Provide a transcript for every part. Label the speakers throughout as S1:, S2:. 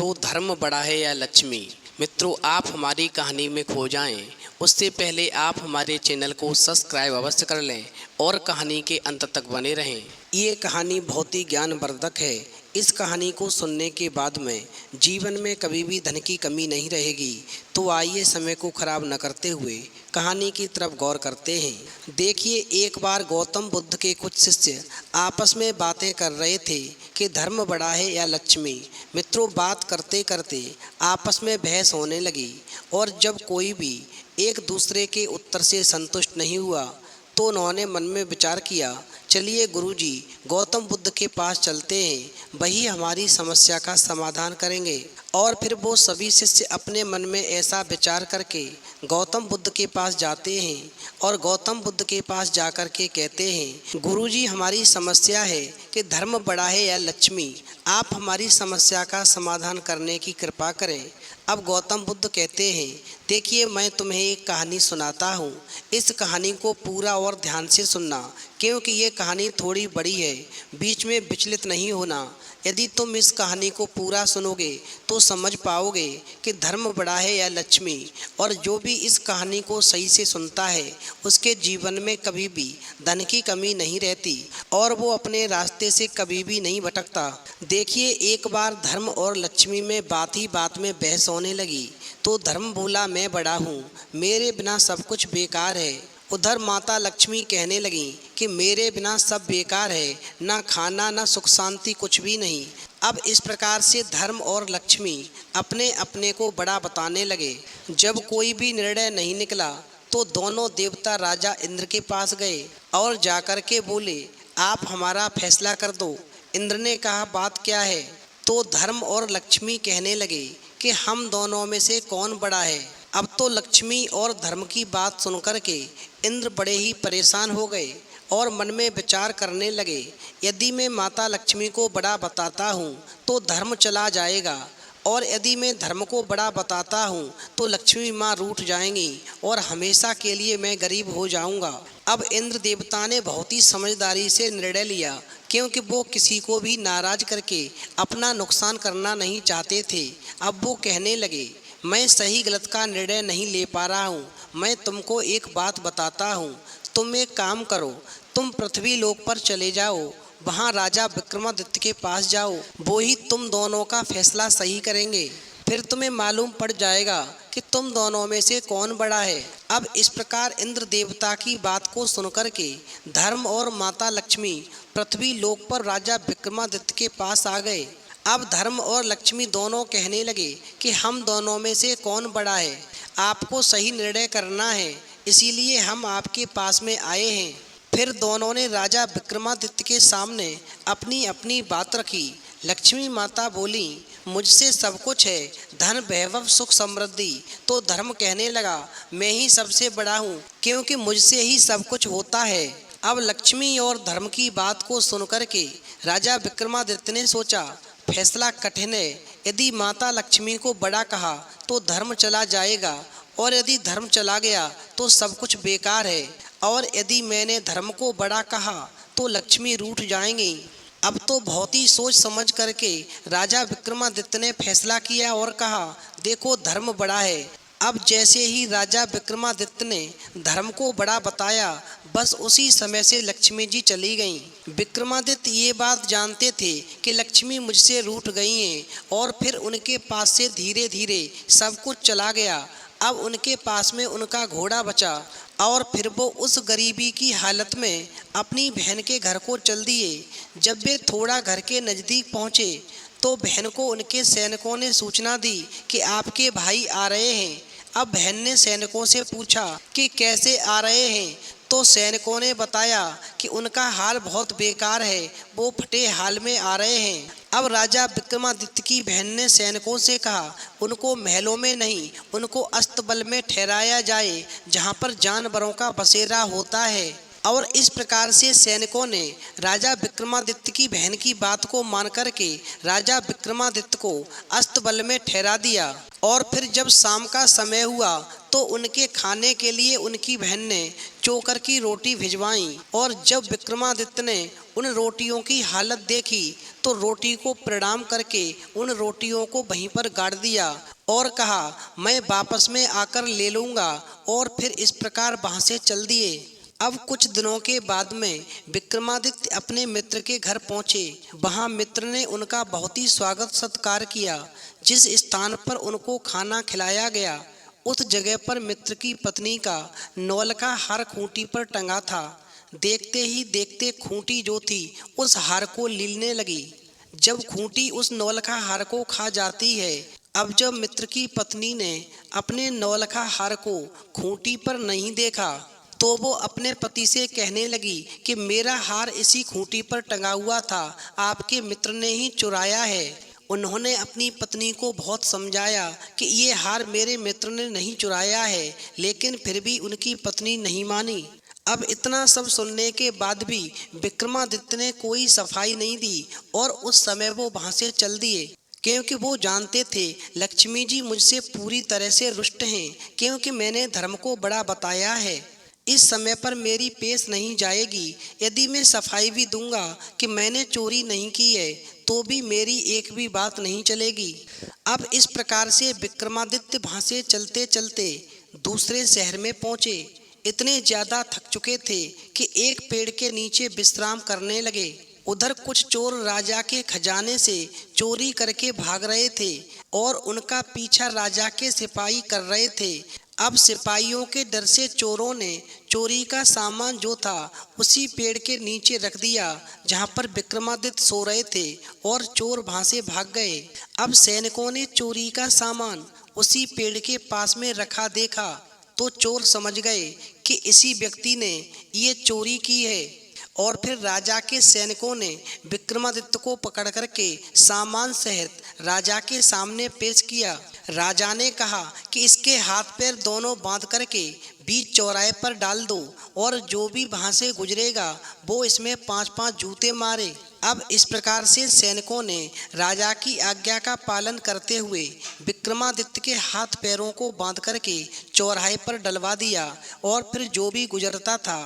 S1: तो धर्म बड़ा है या लक्ष्मी। मित्रों, आप हमारी कहानी में खो जाएं उससे पहले आप हमारे चैनल को सब्सक्राइब अवश्य कर लें और कहानी के अंत तक बने रहें। ये कहानी बहुत ही ज्ञानवर्धक है। इस कहानी को सुनने के बाद में जीवन में कभी भी धन की कमी नहीं रहेगी। तो आइए समय को खराब न करते हुए कहानी की तरफ गौर करते हैं। देखिए, एक बार गौतम बुद्ध के कुछ शिष्य आपस में बातें कर रहे थे कि धर्म बड़ा है या लक्ष्मी। मित्रों, बात करते करते आपस में बहस होने लगी और जब कोई भी एक दूसरे के उत्तर से संतुष्ट नहीं हुआ तो उन्होंने मन में विचार किया, चलिए गुरुजी, गौतम बुद्ध के पास चलते हैं, वही हमारी समस्या का समाधान करेंगे। और फिर वो सभी शिष्य अपने मन में ऐसा विचार करके गौतम बुद्ध के पास जाते हैं और गौतम बुद्ध के पास जाकर के कहते हैं, गुरुजी, हमारी समस्या है कि धर्म बड़ा है या लक्ष्मी। आप हमारी समस्या का समाधान करने की कृपा करें। अब गौतम बुद्ध कहते हैं, देखिए, मैं तुम्हें एक कहानी सुनाता हूँ। इस कहानी को पूरा और ध्यान से सुनना, क्योंकि ये कहानी थोड़ी बड़ी है। बीच में विचलित नहीं होना। यदि तुम इस कहानी को पूरा सुनोगे तो समझ पाओगे कि धर्म बड़ा है या लक्ष्मी। और जो भी इस कहानी को सही से सुनता है उसके जीवन में कभी भी धन की कमी नहीं रहती और वो अपने रास्ते से कभी भी नहीं भटकता। देखिए, एक बार धर्म और लक्ष्मी में बात ही बात में बहस होने लगी तो धर्म बोला, मैं बड़ा हूँ, मेरे बिना सब कुछ बेकार है। उधर माता लक्ष्मी कहने लगी कि मेरे बिना सब बेकार है, ना खाना ना सुख शांति, कुछ भी नहीं। अब इस प्रकार से धर्म और लक्ष्मी अपने अपने को बड़ा बताने लगे। जब कोई भी निर्णय नहीं निकला तो दोनों देवता राजा इंद्र के पास गए और जाकर के बोले, आप हमारा फैसला कर दो। इंद्र ने कहा, बात क्या है? तो धर्म और लक्ष्मी कहने लगे कि हम दोनों में से कौन बड़ा है। अब तो लक्ष्मी और धर्म की बात सुनकर के इंद्र बड़े ही परेशान हो गए और मन में विचार करने लगे, यदि मैं माता लक्ष्मी को बड़ा बताता हूँ तो धर्म चला जाएगा और यदि मैं धर्म को बड़ा बताता हूँ तो लक्ष्मी माँ रूठ जाएंगी और हमेशा के लिए मैं गरीब हो जाऊँगा। अब इंद्र देवता ने बहुत ही समझदारी से निर्णय लिया, क्योंकि वो किसी को भी नाराज करके अपना नुकसान करना नहीं चाहते थे। अब वो कहने लगे, मैं सही गलत का निर्णय नहीं ले पा रहा हूँ। मैं तुमको एक बात बताता हूँ। तुम एक काम करो, तुम पृथ्वी लोक पर चले जाओ, वहाँ राजा विक्रमादित्य के पास जाओ, वो ही तुम दोनों का फैसला सही करेंगे। फिर तुम्हें मालूम पड़ जाएगा कि तुम दोनों में से कौन बड़ा है। अब इस प्रकार इंद्र देवता की बात को सुनकर के धर्म और माता लक्ष्मी पृथ्वी लोक पर राजा विक्रमादित्य के पास आ गए। अब धर्म और लक्ष्मी दोनों कहने लगे कि हम दोनों में से कौन बड़ा है, आपको सही निर्णय करना है, इसीलिए हम आपके पास में आए हैं। फिर दोनों ने राजा विक्रमादित्य के सामने अपनी अपनी बात रखी। लक्ष्मी माता बोली, मुझसे सब कुछ है, धन वैभव सुख समृद्धि। तो धर्म कहने लगा, मैं ही सबसे बड़ा हूँ, क्योंकि मुझसे ही सब कुछ होता है। अब लक्ष्मी और धर्म की बात को सुनकर के राजा विक्रमादित्य ने सोचा, फैसला कठिन है। यदि माता लक्ष्मी को बड़ा कहा तो धर्म चला जाएगा और यदि धर्म चला गया तो सब कुछ बेकार है, और यदि मैंने धर्म को बड़ा कहा तो लक्ष्मी रूठ जाएंगी। अब तो बहुत ही सोच समझ करके राजा विक्रमादित्य ने फैसला किया और कहा, देखो, धर्म बड़ा है। अब जैसे ही राजा विक्रमादित्य ने धर्म को बड़ा बताया, बस उसी समय से लक्ष्मी जी चली गईं। विक्रमादित्य ये बात जानते थे कि लक्ष्मी मुझसे रूठ गई हैं और फिर उनके पास से धीरे धीरे सब कुछ चला गया। अब उनके पास में उनका घोड़ा बचा और फिर वो उस गरीबी की हालत में अपनी बहन के घर को चल दिए। जब वे थोड़ा घर के नज़दीक पहुँचे तो बहन को उनके सैनिकों ने सूचना दी कि आपके भाई आ रहे हैं। अब बहन ने सैनिकों से पूछा कि कैसे आ रहे हैं, तो सैनिकों ने बताया कि उनका हाल बहुत बेकार है, वो फटे हाल में आ रहे हैं। अब राजा विक्रमादित्य की बहन ने सैनिकों से कहा, उनको महलों में नहीं, उनको अस्तबल में ठहराया जाए, जहाँ पर जानवरों का बसेरा होता है। और इस प्रकार से सैनिकों ने राजा विक्रमादित्य की बहन की बात को मान करके राजा विक्रमादित्य को अस्तबल में ठहरा दिया। और फिर जब शाम का समय हुआ तो उनके खाने के लिए उनकी बहन ने चोकर की रोटी भिजवाई और जब विक्रमादित्य ने उन रोटियों की हालत देखी तो रोटी को प्रणाम करके उन रोटियों को वहीं पर गाड़ दिया और कहा, मैं वापस में आकर ले लूँगा। और फिर इस प्रकार वहाँ से चल दिए। अब कुछ दिनों के बाद में विक्रमादित्य अपने मित्र के घर पहुँचे। वहाँ मित्र ने उनका बहुत ही स्वागत सत्कार किया। जिस स्थान पर उनको खाना खिलाया गया उस जगह पर मित्र की पत्नी का नौलखा हार खूंटी पर टंगा था। देखते ही देखते खूंटी जो थी उस हार को लीलने लगी। जब खूंटी उस नौलखा हार को खा जाती है, अब जब मित्र की पत्नी ने अपने नौलखा हार को खूंटी पर नहीं देखा तो वो अपने पति से कहने लगी कि मेरा हार इसी खूंटी पर टंगा हुआ था, आपके मित्र ने ही चुराया है। उन्होंने अपनी पत्नी को बहुत समझाया कि ये हार मेरे मित्र ने नहीं चुराया है, लेकिन फिर भी उनकी पत्नी नहीं मानी। अब इतना सब सुनने के बाद भी विक्रमादित्य ने कोई सफाई नहीं दी और उस समय वो वहाँ से चल दिए, क्योंकि वो जानते थे लक्ष्मी जी मुझसे पूरी तरह से रुष्ट हैं, क्योंकि मैंने धर्म को बड़ा बताया है। इस समय पर मेरी पेश नहीं जाएगी। यदि मैं सफाई भी दूंगा कि मैंने चोरी नहीं की है तो भी मेरी एक भी बात नहीं चलेगी। अब इस प्रकार से विक्रमादित्य वहाँ से चलते चलते दूसरे शहर में पहुँचे। इतने ज़्यादा थक चुके थे कि एक पेड़ के नीचे विश्राम करने लगे। उधर कुछ चोर राजा के खजाने से चोरी करके भाग रहे थे और उनका पीछा राजा के सिपाही कर रहे थे। अब सिपाहियों के डर से चोरों ने चोरी का सामान जो था उसी पेड़ के नीचे रख दिया जहां पर विक्रमादित्य सो रहे थे और चोर वहां से भाग गए। अब सैनिकों ने चोरी का सामान उसी पेड़ के पास में रखा देखा तो चोर समझ गए कि इसी व्यक्ति ने ये चोरी की है और फिर राजा के सैनिकों ने विक्रमादित्य को पकड़ करके सामान सहित राजा के सामने पेश किया। राजा ने कहा कि इसके हाथ पैर दोनों बांध करके बीच चौराहे पर डाल दो और जो भी वहां से गुजरेगा वो इसमें 5-5 जूते मारे। अब इस प्रकार से सैनिकों ने राजा की आज्ञा का पालन करते हुए विक्रमादित्य के हाथ पैरों को बांध करके चौराहे पर डलवा दिया और फिर जो भी गुजरता था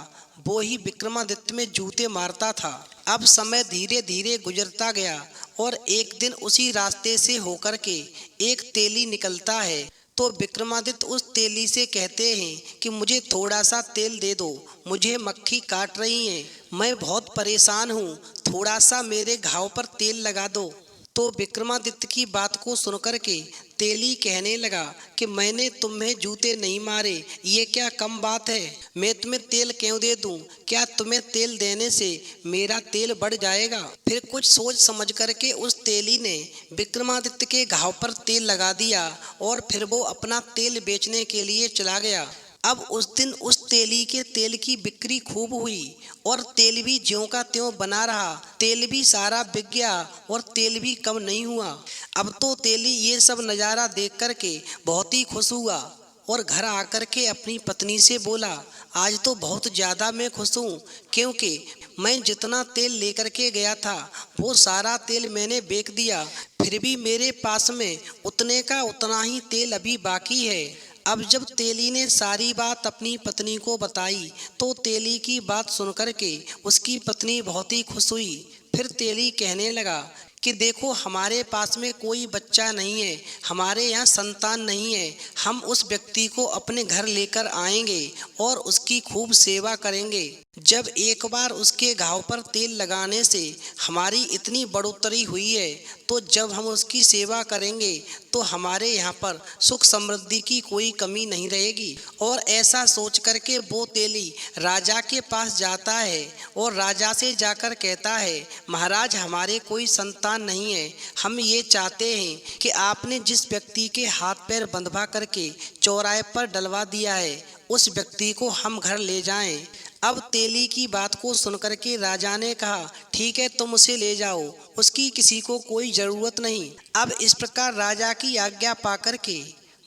S1: वो ही विक्रमादित्य में जूते मारता था। अब समय धीरे धीरे गुजरता गया और एक दिन उसी रास्ते से होकर के एक तेली निकलता है तो विक्रमादित्य उस तेली से कहते हैं कि मुझे थोड़ा सा तेल दे दो, मुझे मक्खी काट रही है, मैं बहुत परेशान हूँ, थोड़ा सा मेरे घाव पर तेल लगा दो। तो विक्रमादित्य की बात को सुनकर के तेली कहने लगा कि मैंने तुम्हें जूते नहीं मारे, ये क्या कम बात है, मैं तुम्हें तेल क्यों दे दूं? क्या तुम्हें तेल देने से मेरा तेल बढ़ जाएगा? फिर कुछ सोच समझ करके उस तेली ने विक्रमादित्य के घाव पर तेल लगा दिया और फिर वो अपना तेल बेचने के लिए चला गया। अब उस दिन उस तेली के तेल की बिक्री खूब हुई और तेल भी ज्यों का त्यों बना रहा। तेल भी सारा बिक गया और तेल भी कम नहीं हुआ। अब तो तेली ये सब नज़ारा देख करके बहुत ही खुश हुआ और घर आकर के अपनी पत्नी से बोला, आज तो बहुत ज़्यादा मैं खुश हूँ, क्योंकि मैं जितना तेल लेकर के गया था वो सारा तेल मैंने बेच दिया, फिर भी मेरे पास में उतने का उतना ही तेल अभी बाकी है। अब जब तेली ने सारी बात अपनी पत्नी को बताई तो तेली की बात सुनकर के उसकी पत्नी बहुत ही खुश हुई। फिर तेली कहने लगा कि देखो, हमारे पास में कोई बच्चा नहीं है, हमारे यहाँ संतान नहीं है, हम उस व्यक्ति को अपने घर लेकर आएंगे और उसकी खूब सेवा करेंगे। जब एक बार उसके घाव पर तेल लगाने से हमारी इतनी बढ़ोतरी हुई है तो जब हम उसकी सेवा करेंगे तो हमारे यहाँ पर सुख समृद्धि की कोई कमी नहीं रहेगी। और ऐसा सोच करके वो तेली राजा के पास जाता है और राजा से जाकर कहता है, महाराज, हमारे कोई संतान नहीं है, हम ये चाहते हैं कि आपने जिस व्यक्ति के हाथ पैर बंधवा करके चौराहे पर डलवा दिया है उस व्यक्ति को हम घर ले जाएं। अब तेली की बात को सुनकर के राजा ने कहा, ठीक है, तुम उसे ले जाओ, उसकी किसी को कोई ज़रूरत नहीं। अब इस प्रकार राजा की आज्ञा पाकर के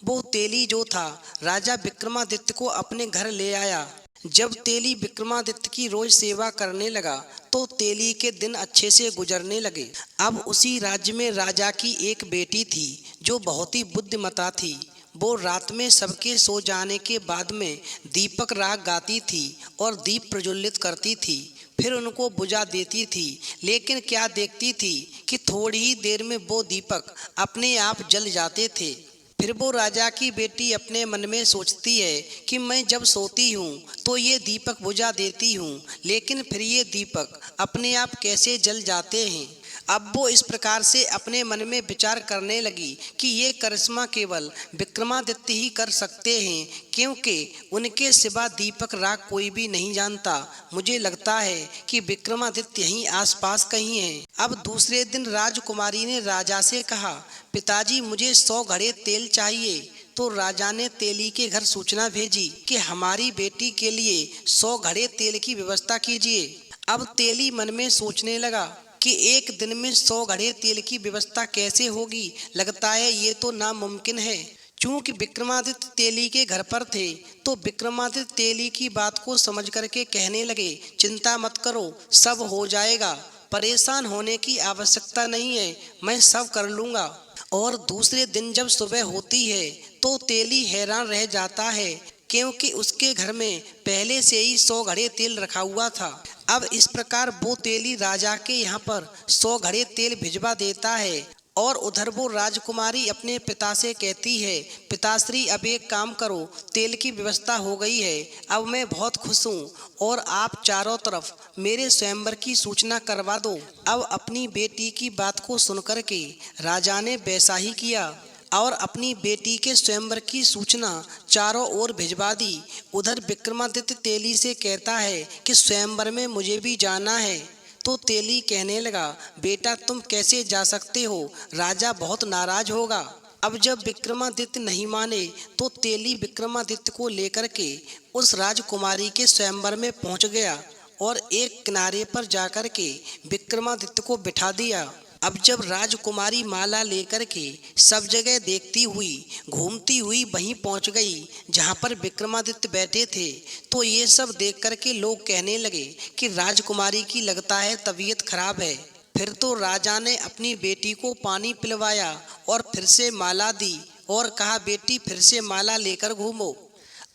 S1: वो तेली जो था राजा विक्रमादित्य को अपने घर ले आया। जब तेली विक्रमादित्य की रोज सेवा करने लगा तो तेली के दिन अच्छे से गुजरने लगे। अब उसी राज्य में राजा की एक बेटी थी जो बहुत ही बुद्धिमता थी। वो रात में सबके सो जाने के बाद में दीपक राग गाती थी और दीप प्रज्वलित करती थी, फिर उनको बुझा देती थी। लेकिन क्या देखती थी कि थोड़ी ही देर में वो दीपक अपने आप जल जाते थे। फिर वो राजा की बेटी अपने मन में सोचती है कि मैं जब सोती हूँ तो ये दीपक बुझा देती हूँ, लेकिन फिर ये दीपक अपने आप कैसे जल जाते हैं। अब वो इस प्रकार से अपने मन में विचार करने लगी कि ये करिश्मा केवल विक्रमादित्य ही कर सकते हैं, क्योंकि उनके सिवा दीपक राग कोई भी नहीं जानता। मुझे लगता है कि विक्रमादित्य यहीं आसपास कहीं है। अब दूसरे दिन राजकुमारी ने राजा से कहा, पिताजी मुझे 100 घड़े तेल चाहिए। तो राजा ने तेली के घर सूचना भेजी कि हमारी बेटी के लिए 100 घड़े तेल की व्यवस्था कीजिए। अब तेली मन में सोचने लगा कि एक दिन में 100 घड़े तेल की व्यवस्था कैसे होगी, लगता है ये तो नामुमकिन है। चूंकि विक्रमादित्य तेली के घर पर थे तो विक्रमादित्य तेली की बात को समझ करके कहने लगे, चिंता मत करो, सब हो जाएगा, परेशान होने की आवश्यकता नहीं है, मैं सब कर लूँगा। और दूसरे दिन जब सुबह होती है तो तेली हैरान रह जाता है, क्योंकि उसके घर में पहले से ही 100 घड़े तेल रखा हुआ था। अब इस प्रकार वो तेली राजा के यहाँ पर 100 घड़े तेल भिजवा देता है। और उधर वो राजकुमारी अपने पिता से कहती है, पिताश्री अब एक काम करो, तेल की व्यवस्था हो गई है, अब मैं बहुत खुश हूँ और आप चारों तरफ मेरे स्वयंवर की सूचना करवा दो। अब अपनी बेटी की बात को सुनकर के राजा ने वैसा ही किया और अपनी बेटी के स्वयंवर की सूचना चारों ओर भिजवा दी। उधर विक्रमादित्य तेली से कहता है कि स्वयंवर में मुझे भी जाना है। तो तेली कहने लगा, बेटा तुम कैसे जा सकते हो, राजा बहुत नाराज होगा। अब जब विक्रमादित्य नहीं माने तो तेली विक्रमादित्य को लेकर के उस राजकुमारी के स्वयंवर में पहुंच गया और एक किनारे पर जाकर के विक्रमादित्य को बिठा दिया। अब जब राजकुमारी माला लेकर के सब जगह देखती हुई घूमती हुई वहीं पहुंच गई जहां पर विक्रमादित्य बैठे थे, तो ये सब देख करके लोग कहने लगे कि राजकुमारी की लगता है तबीयत खराब है। फिर तो राजा ने अपनी बेटी को पानी पिलवाया और फिर से माला दी और कहा, बेटी फिर से माला लेकर घूमो।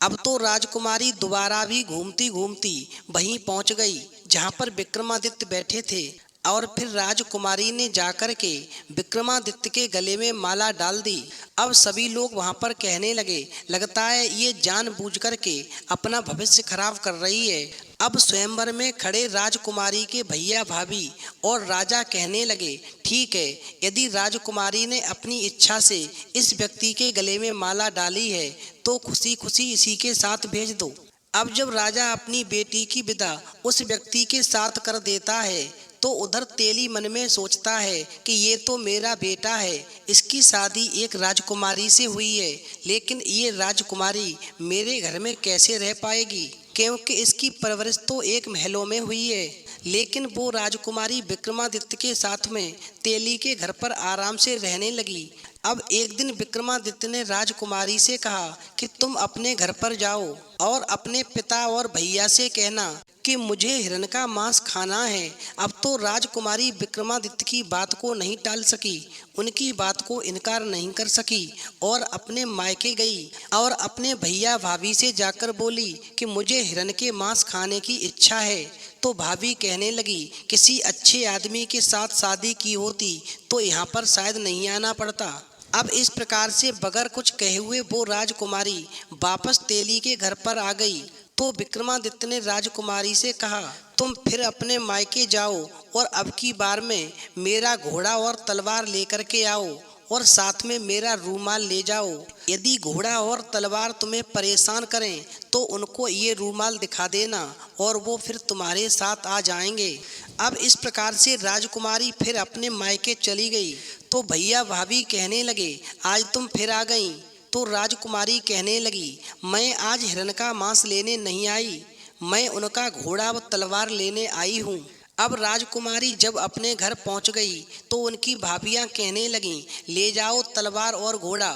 S1: अब तो राजकुमारी दोबारा भी घूमती घूमती वहीं पहुंच गई जहां पर विक्रमादित्य बैठे थे और फिर राजकुमारी ने जाकर के विक्रमादित्य के गले में माला डाल दी। अब सभी लोग वहां पर कहने लगे, लगता है ये जानबूझ करके अपना भविष्य खराब कर रही है। अब स्वयंवर में खड़े राजकुमारी के भैया भाभी और राजा कहने लगे, ठीक है, यदि राजकुमारी ने अपनी इच्छा से इस व्यक्ति के गले में माला डाली है तो खुशी खुशी इसी के साथ भेज दो। अब जब राजा अपनी बेटी की विदा उस व्यक्ति के साथ कर देता है तो उधर तेली मन में सोचता है कि ये तो मेरा बेटा है, इसकी शादी एक राजकुमारी से हुई है, लेकिन ये राजकुमारी मेरे घर में कैसे रह पाएगी, क्योंकि इसकी परवरिश तो एक महलों में हुई है। लेकिन वो राजकुमारी विक्रमादित्य के साथ में तेली के घर पर आराम से रहने लगी। अब एक दिन विक्रमादित्य ने राजकुमारी से कहा कि तुम अपने घर पर जाओ और अपने पिता और भैया से कहना कि मुझे हिरण का मांस खाना है। अब तो राजकुमारी विक्रमादित्य की बात को नहीं टाल सकी, उनकी बात को इनकार नहीं कर सकी और अपने मायके गई और अपने भैया भाभी से जाकर बोली कि मुझे हिरण के मांस खाने की इच्छा है। तो भाभी कहने लगी, किसी अच्छे आदमी के साथ शादी की होती तो यहाँ पर शायद नहीं आना पड़ता। अब इस प्रकार से बगैर कुछ कहे हुए वो राजकुमारी वापस तेली के घर पर आ गई। तो विक्रमादित्य ने राजकुमारी से कहा, तुम फिर अपने मायके जाओ और अब की बार में मेरा घोड़ा और तलवार लेकर के आओ और साथ में मेरा रूमाल ले जाओ। यदि घोड़ा और तलवार तुम्हें परेशान करें तो उनको ये रूमाल दिखा देना और वो फिर तुम्हारे साथ आ जाएंगे। अब इस प्रकार से राजकुमारी फिर अपने मायके चली गई। तो भैया भाभी कहने लगे, आज तुम फिर आ गई। तो राजकुमारी कहने लगी, मैं आज हिरण का मांस लेने नहीं आई, मैं उनका घोड़ा व तलवार लेने आई हूँ। अब राजकुमारी जब अपने घर पहुंच गई तो उनकी भाभियां कहने लगीं, ले जाओ तलवार और घोड़ा,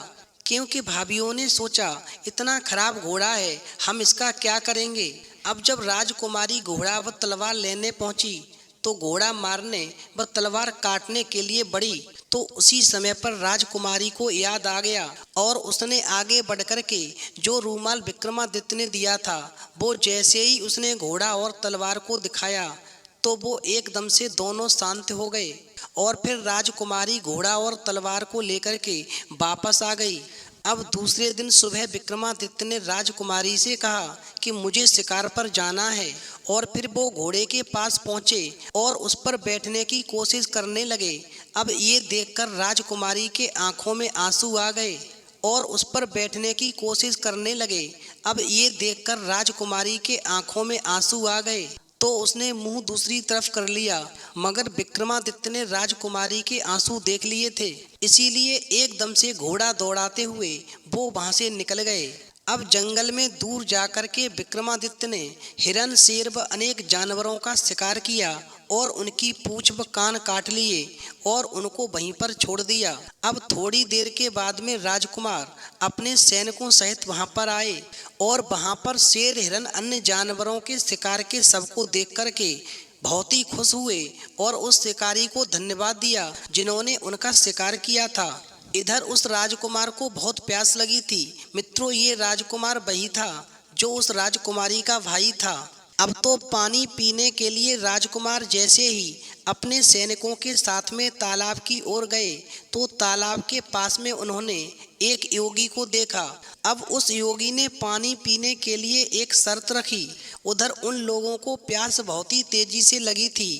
S1: क्योंकि भाभियों ने सोचा इतना खराब घोड़ा है, हम इसका क्या करेंगे। अब जब राजकुमारी घोड़ा व तलवार लेने पहुंची तो घोड़ा मारने व तलवार काटने के लिए बढ़ी तो उसी समय पर राजकुमारी को याद आ गया और उसने आगे बढ़कर के जो रूमाल विक्रमादित्य ने दिया था, वो जैसे ही उसने घोड़ा और तलवार को दिखाया तो वो एकदम से दोनों शांत हो गए। और फिर राजकुमारी घोड़ा और तलवार को लेकर के वापस आ गई। अब दूसरे दिन सुबह विक्रमादित्य ने राजकुमारी से कहा कि मुझे शिकार पर जाना है। और फिर वो घोड़े के पास पहुंचे और उस पर बैठने की कोशिश करने लगे। अब ये देखकर राजकुमारी के आंखों में आंसू आ गए और उस पर बैठने की कोशिश करने लगे। अब ये देखकर राजकुमारी के आंखों में आंसू आ गए तो उसने मुंह दूसरी तरफ कर लिया, मगर विक्रमादित्य ने राजकुमारी के आंसू देख लिए थे, इसीलिए एकदम से घोड़ा दौड़ाते हुए वो वहां से निकल गए। अब जंगल में दूर जाकर के विक्रमादित्य ने हिरन, शेर व अनेक जानवरों का शिकार किया और उनकी पूंछ व कान काट लिए और उनको वहीं पर छोड़ दिया। अब थोड़ी देर के बाद में राजकुमार अपने सैनिकों सहित वहां पर आए और वहां पर शेर, हिरन, अन्य जानवरों के शिकार के सबको देख करके बहुत ही खुश हुए और उस शिकारी को धन्यवाद दिया जिन्होंने उनका शिकार किया था। इधर उस राजकुमार को बहुत प्यास लगी थी। मित्रों, ये राजकुमार वही था जो उस राजकुमारी का भाई था। अब तो पानी पीने के लिए राजकुमार जैसे ही अपने सैनिकों के साथ में तालाब की ओर गए तो तालाब के पास में उन्होंने एक योगी को देखा। अब उस योगी ने पानी पीने के लिए एक शर्त रखी। उधर उन लोगों को प्यास बहुत ही तेजी से लगी थी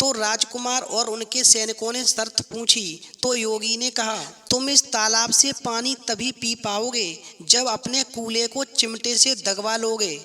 S1: तो राजकुमार और उनके सैनिकों ने शर्त पूछी तो योगी ने कहा, तुम इस तालाब से पानी तभी पी पाओगे जब अपने कूले को चिमटे से दगवा लोगे।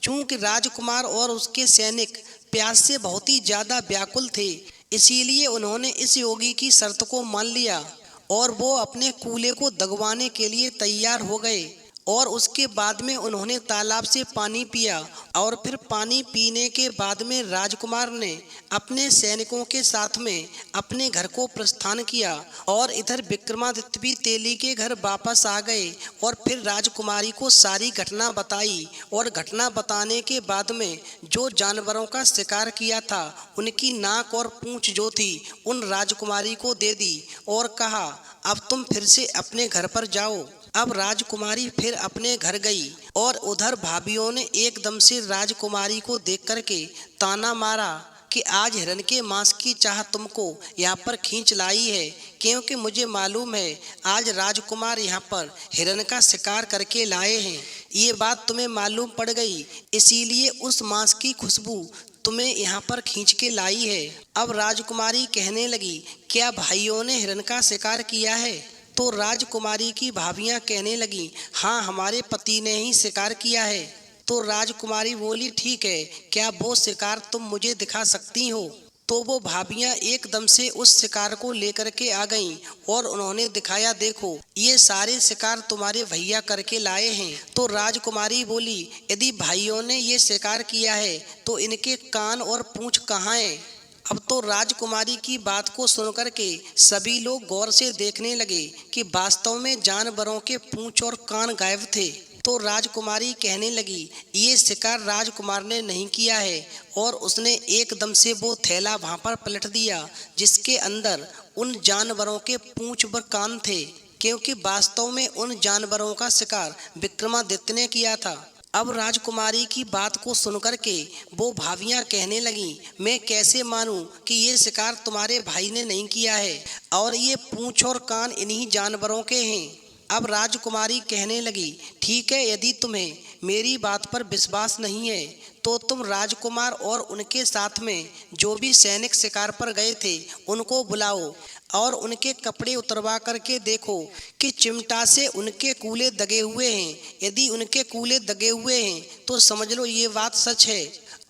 S1: चूंकि राजकुमार और उसके सैनिक प्यास से बहुत ही ज्यादा व्याकुल थे, इसीलिए उन्होंने इस योगी की शर्त को मान लिया और वो अपने कूले को दगवाने के लिए तैयार हो गए। और उसके बाद में उन्होंने तालाब से पानी पिया और फिर पानी पीने के बाद में राजकुमार ने अपने सैनिकों के साथ में अपने घर को प्रस्थान किया। और इधर विक्रमादित्य भी तेली के घर वापस आ गए और फिर राजकुमारी को सारी घटना बताई और घटना बताने के बाद में जो जानवरों का शिकार किया था उनकी नाक और पूंछ जो थी उन राजकुमारी को दे दी और कहा, अब तुम फिर से अपने घर पर जाओ। अब राजकुमारी फिर अपने घर गई और उधर भाभियों ने एकदम से राजकुमारी को देख करके ताना मारा कि आज हिरन के मांस की चाह तुमको यहाँ पर खींच लाई है, क्योंकि मुझे मालूम है आज राजकुमार यहाँ पर हिरन का शिकार करके लाए हैं। ये बात तुम्हें मालूम पड़ गई, इसीलिए उस मांस की खुशबू तुम्हें यहाँ पर खींच के लाई है। अब राजकुमारी कहने लगी, क्या भाइयों ने हिरन का शिकार किया है? तो राजकुमारी की भाभियां कहने लगी, हाँ, हमारे पति ने ही शिकार किया है। तो राजकुमारी बोली, ठीक है, क्या वो शिकार तुम मुझे दिखा सकती हो? तो वो भाभियां एकदम से उस शिकार को लेकर के आ गईं और उन्होंने दिखाया, देखो ये सारे शिकार तुम्हारे भैया करके लाए हैं। तो राजकुमारी बोली, यदि भाइयों ने ये शिकार किया है तो इनके कान और पूंछ कहाँ हैं? अब तो राजकुमारी की बात को सुनकर के सभी लोग गौर से देखने लगे कि वास्तव में जानवरों के पूंछ और कान गायब थे। तो राजकुमारी कहने लगी, ये शिकार राजकुमार ने नहीं किया है और उसने एकदम से वो थैला वहां पर पलट दिया जिसके अंदर उन जानवरों के पूंछ व कान थे, क्योंकि वास्तव में उन जानवरों का शिकार विक्रमादित्य ने किया था। अब राजकुमारी की बात को सुनकर के वो भाभियां कहने लगी, मैं कैसे मानूं कि ये शिकार तुम्हारे भाई ने नहीं किया है और ये पूंछ और कान इन्हीं जानवरों के हैं। अब राजकुमारी कहने लगी, ठीक है, यदि तुम्हें मेरी बात पर विश्वास नहीं है तो तुम राजकुमार और उनके साथ में जो भी सैनिक शिकार पर गए थे उनको बुलाओ और उनके कपड़े उतरवा करके देखो कि चिमटा से उनके कूले दगे हुए हैं। यदि उनके कूले दगे हुए हैं तो समझ लो ये बात सच है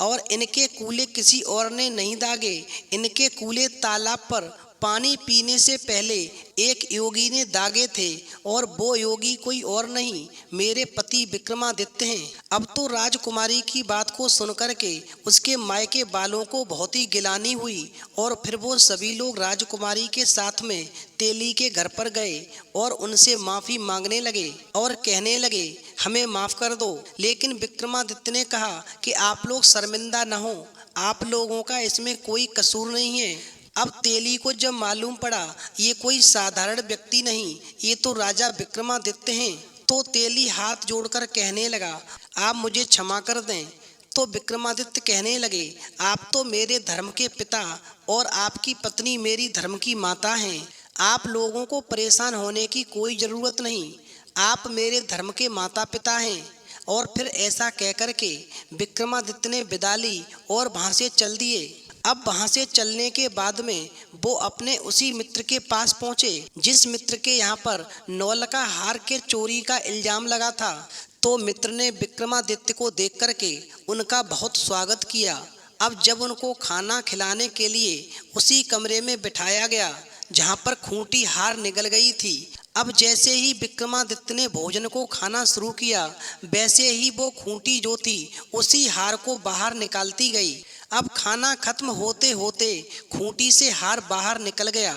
S1: और इनके कूले किसी और ने नहीं दागे। इनके कूले तालाब पर पानी पीने से पहले एक योगी ने दागे थे और वो योगी कोई और नहीं, मेरे पति विक्रमादित्य हैं। अब तो राजकुमारी की बात को सुनकर के उसके मायके वालों को बहुत ही गिलानी हुई और फिर वो सभी लोग राजकुमारी के साथ में तेली के घर पर गए और उनसे माफ़ी मांगने लगे और कहने लगे, हमें माफ़ कर दो। लेकिन विक्रमादित्य ने कहा कि आप लोग शर्मिंदा न हो, आप लोगों का इसमें कोई कसूर नहीं है। अब तेली को जब मालूम पड़ा ये कोई साधारण व्यक्ति नहीं, ये तो राजा विक्रमादित्य हैं, तो तेली हाथ जोड़कर कहने लगा, आप मुझे क्षमा कर दें। तो विक्रमादित्य कहने लगे, आप तो मेरे धर्म के पिता और आपकी पत्नी मेरी धर्म की माता हैं। आप लोगों को परेशान होने की कोई ज़रूरत नहीं, आप मेरे धर्म के माता पिता हैं। और फिर ऐसा कहकर के विक्रमादित्य ने विदा ली और वहाँ से चल दिए। अब वहाँ से चलने के बाद में वो अपने उसी मित्र के पास पहुँचे जिस मित्र के यहाँ पर नौलखा हार के चोरी का इल्जाम लगा था। तो मित्र ने विक्रमादित्य को देख करके उनका बहुत स्वागत किया। अब जब उनको खाना खिलाने के लिए उसी कमरे में बिठाया गया जहाँ पर खूंटी हार निकल गई थी। अब जैसे ही विक्रमादित्य ने भोजन को खाना शुरू किया, वैसे ही वो खूंटी जो थी उसी हार को बाहर निकालती गई। अब खाना खत्म होते होते खूंटी से हार बाहर निकल गया।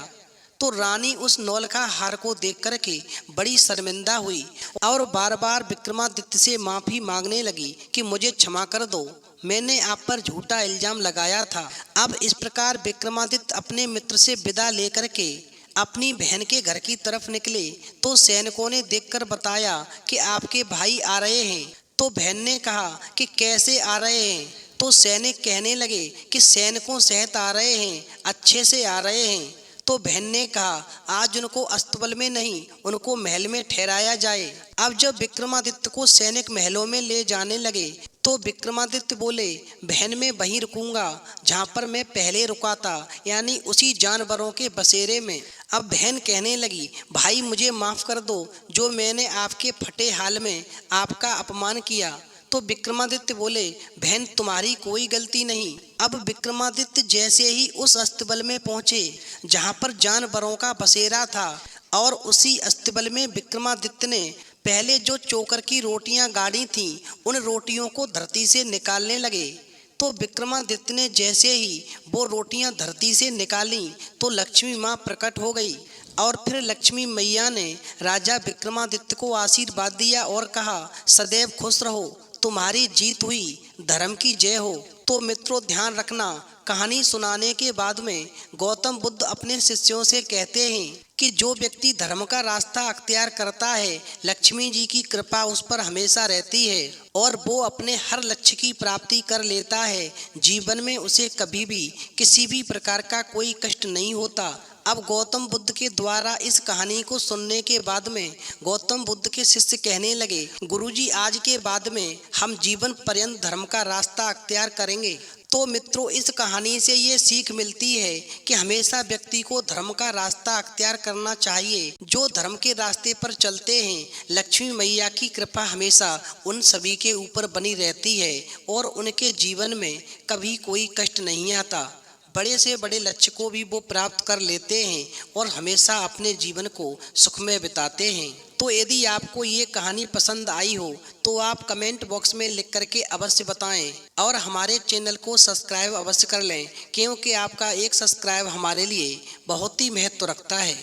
S1: तो रानी उस नौलखा हार को देख कर के बड़ी शर्मिंदा हुई और बार बार विक्रमादित्य से माफ़ी मांगने लगी कि मुझे क्षमा कर दो, मैंने आप पर झूठा इल्जाम लगाया था। अब इस प्रकार विक्रमादित्य अपने मित्र से विदा लेकर के अपनी बहन के घर की तरफ निकले तो सैनिकों ने देखकर बताया कि आपके भाई आ रहे हैं। तो बहन ने कहा कि कैसे आ रहे हैं? तो सैनिक कहने लगे कि सैनिकों सहित आ रहे हैं, अच्छे से आ रहे हैं। तो बहन ने कहा, आज उनको अस्तबल में नहीं, उनको महल में ठहराया जाए। अब जब विक्रमादित्य को सैनिक महलों में ले जाने लगे तो विक्रमादित्य बोले, बहन मैं वहीं रुकूंगा जहाँ पर मैं पहले रुका था, यानी उसी जानवरों के बसेरे में। अब बहन कहने लगी, भाई मुझे माफ़ कर दो, जो मैंने आपके फटे हाल में आपका अपमान किया। तो विक्रमादित्य बोले, बहन तुम्हारी कोई गलती नहीं। अब विक्रमादित्य जैसे ही उस अस्तबल में पहुँचे जहाँ पर जानवरों का बसेरा था और उसी अस्तबल में विक्रमादित्य ने पहले जो चोकर की रोटियां गाड़ी थीं उन रोटियों को धरती से निकालने लगे। तो विक्रमादित्य ने जैसे ही वो रोटियां धरती से निकाली तो लक्ष्मी माँ प्रकट हो गई और फिर लक्ष्मी मैया ने राजा विक्रमादित्य को आशीर्वाद दिया और कहा, सदैव खुश रहो, तुम्हारी जीत हुई, धर्म की जय हो। तो मित्रों ध्यान रखना, कहानी सुनाने के बाद में गौतम बुद्ध अपने शिष्यों से कहते हैं कि जो व्यक्ति धर्म का रास्ता अख्तियार करता है, लक्ष्मी जी की कृपा उस पर हमेशा रहती है और वो अपने हर लक्ष्य की प्राप्ति कर लेता है। जीवन में उसे कभी भी किसी भी प्रकार का कोई कष्ट नहीं होता। अब गौतम बुद्ध के द्वारा इस कहानी को सुनने के बाद में गौतम बुद्ध के शिष्य कहने लगे, गुरुजी आज के बाद में हम जीवन पर्यंत धर्म का रास्ता अख्तियार करेंगे। तो मित्रों इस कहानी से ये सीख मिलती है कि हमेशा व्यक्ति को धर्म का रास्ता अख्तियार करना चाहिए। जो धर्म के रास्ते पर चलते हैं, लक्ष्मी मैया की कृपा हमेशा उन सभी के ऊपर बनी रहती है और उनके जीवन में कभी कोई कष्ट नहीं आता। बड़े से बड़े लक्ष्य को भी वो प्राप्त कर लेते हैं और हमेशा अपने जीवन को सुखमय बिताते हैं। तो यदि आपको ये कहानी पसंद आई हो तो आप कमेंट बॉक्स में लिख करके अवश्य बताएं और हमारे चैनल को सब्सक्राइब अवश्य कर लें, क्योंकि आपका एक सब्सक्राइब हमारे लिए बहुत ही महत्व रखता है।